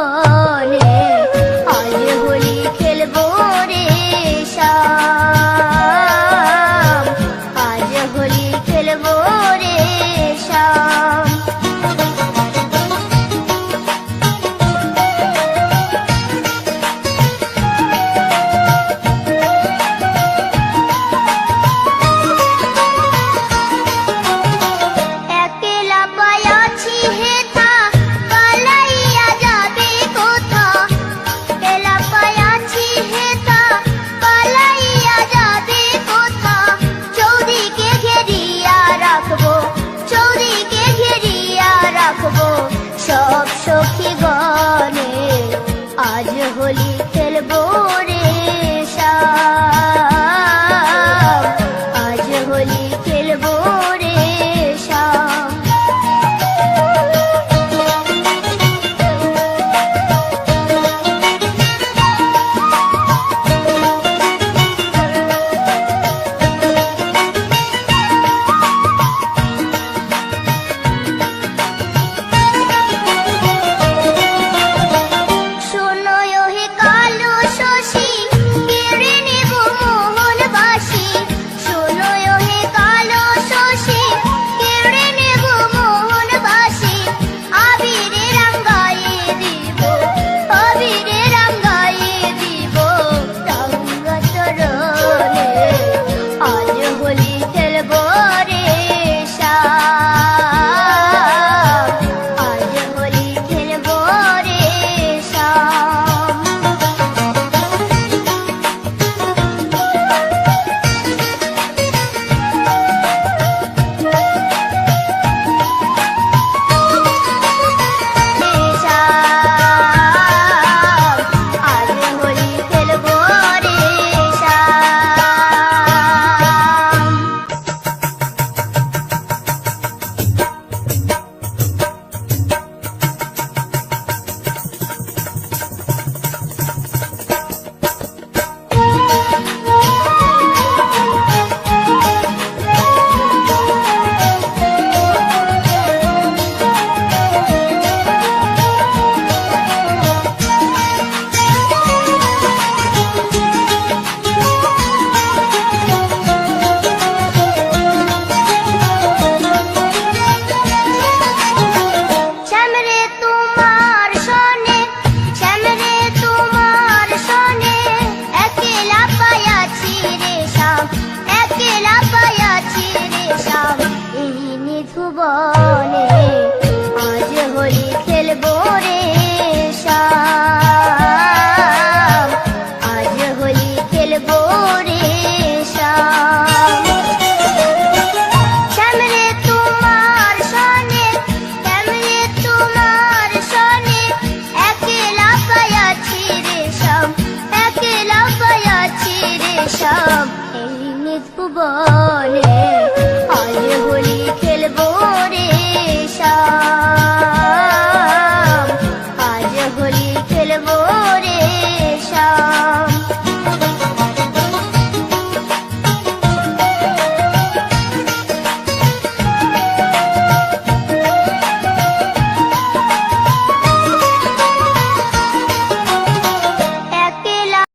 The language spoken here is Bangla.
ভুবনে আজ হোলি খেলবো রে শ্যাম, আজ হোলি খেলবো রে শ্যাম। সব সখী গণে আজ হোলি খেলবো রে শ্যাম, আজ হোলি খেলবো রে শ্যাম। ভুবনে আজ হোলি খেলবো রে শ্যাম, আজ হোলি খেলবো রে শ্যাম। শ্যাম রে তোমার সনে, শ্যাম রে তোমার সনে একলা পায়াছি রে শ্যাম, একলা পায়াছি রে শ্যাম। এই নিজ ভুবনে